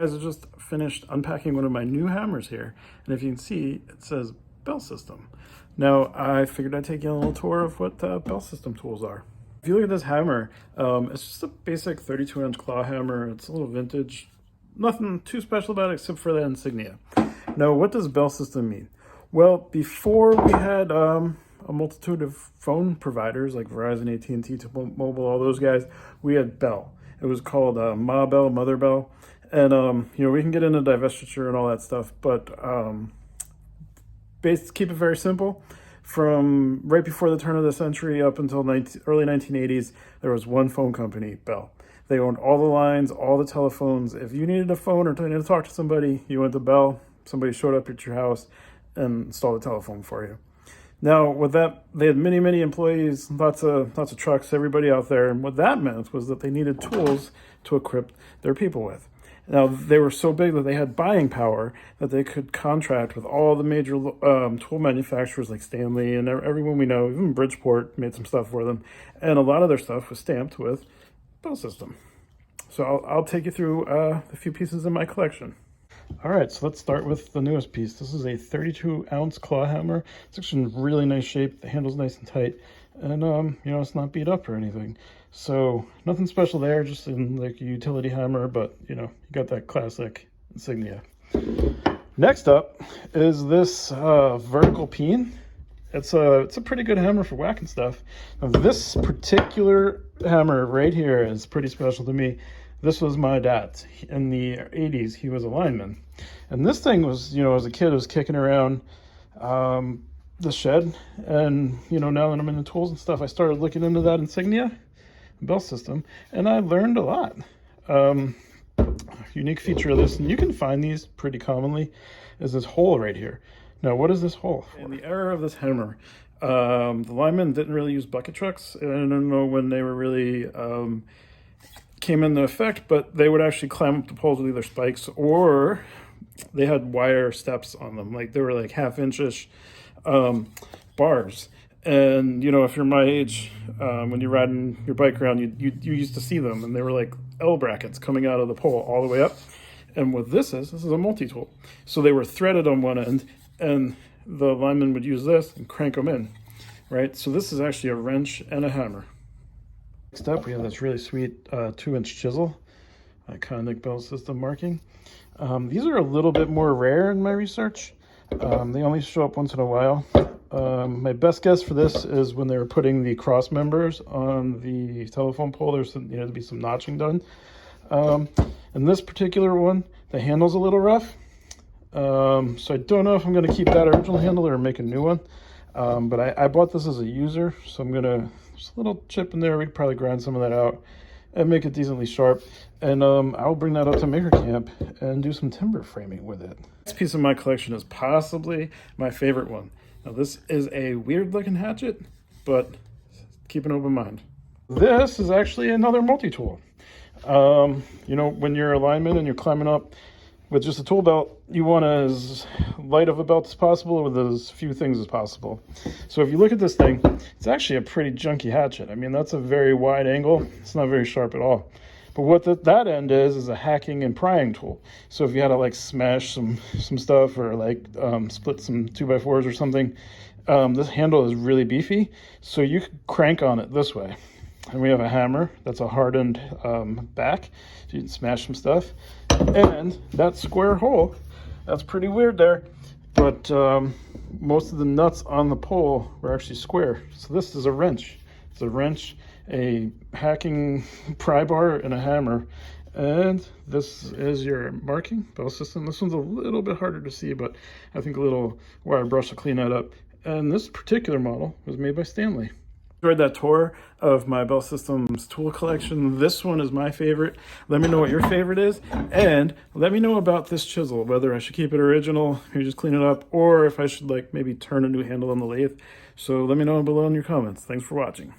Guys, I just finished unpacking one of my new hammers here, and if you can see, it says Bell System. Now, I figured I'd take you on a little tour of what Bell System tools are. If you look at this hammer, it's just a basic 32-inch claw hammer. It's a little vintage, nothing too special about it except for that insignia. Now, what does Bell System mean? Well, before we had a multitude of phone providers like Verizon, AT&T, T-Mobile, all those guys, we had Bell. It was called Ma Bell, Mother Bell. And, we can get into divestiture and all that stuff, but keep it very simple. From right before the turn of the century up until early 1980s, there was one phone company, Bell. They owned all the lines, all the telephones. If you needed a phone or needed to talk to somebody, you went to Bell. Somebody showed up at your house and installed a telephone for you. Now, with that, they had many, many employees, lots of trucks, everybody out there. And what that meant was that they needed tools to equip their people with. Now, they were so big that they had buying power that they could contract with all the major tool manufacturers like Stanley and everyone we know. Even Bridgeport made some stuff for them. And a lot of their stuff was stamped with Bell System. So I'll take you through a few pieces in my collection. All right, so let's start with the newest piece. This is a 32-ounce claw hammer. It's actually in really nice shape. The handle's nice and tight. And, it's not beat up or anything. So nothing special there, just in like a utility hammer, but, you got that classic insignia. Next up is this vertical peen. It's a pretty good hammer for whacking stuff. Now, this particular hammer right here is pretty special to me. This was my dad's. In the 80s, he was a lineman. And this thing was, as a kid, I was kicking around the shed. And, now that I'm into tools and stuff, I started looking into that insignia, Bell System, and I learned a lot. Unique feature of this, and you can find these pretty commonly, is this hole right here. Now, what is this hole for? In the era of this hammer, the linemen didn't really use bucket trucks. I don't know when they were really came into effect, but they would actually climb up the poles with either spikes or they had wire steps on them. Like they were like half-inch-ish bars. And, if you're my age, when you're riding your bike around, you used to see them, and they were like L brackets coming out of the pole all the way up. And what this is a multi-tool. So they were threaded on one end, and the lineman would use this and crank them in, right? So this is actually a wrench and a hammer. Next up, we have this really sweet 2-inch chisel, iconic Bell System marking. These are a little bit more rare in my research. They only show up once in a while. My best guess for this is when they were putting the cross members on the telephone pole, there's to be some notching done. And this particular one, the handle's a little rough. So I don't know if I'm going to keep that original handle or make a new one. But I bought this as a user, so I'm going to, there's a little chip in there. We could probably grind some of that out and make it decently sharp. And I'll bring that up to Maker Camp and do some timber framing with it. This piece of my collection is possibly my favorite one. Now, this is a weird-looking hatchet, but keep an open mind. This is actually another multi-tool. When you're a lineman and you're climbing up with just a tool belt, you want as light of a belt as possible with as few things as possible. So if you look at this thing, it's actually a pretty junky hatchet. I mean, that's a very wide angle. It's not very sharp at all. But what that end is a hacking and prying tool. So if you had to like smash some stuff or like split some 2x4s or something, this handle is really beefy. So you could crank on it this way. And we have a hammer that's a hardened back, so you can smash some stuff. And that square hole, that's pretty weird there. But most of the nuts on the pole were actually square. So this is a wrench. It's a wrench, a hacking pry bar, and a hammer. And this is your marking, Bell System. This one's a little bit harder to see, but I think a little wire brush will clean that up. And this particular model was made by Stanley. Enjoyed that tour of my Bell Systems tool collection. This one is my favorite. Let me know what your favorite is, and let me know about this chisel, whether I should keep it original, maybe just clean it up, or if I should maybe turn a new handle on the lathe. So let me know below in your comments. Thanks for watching.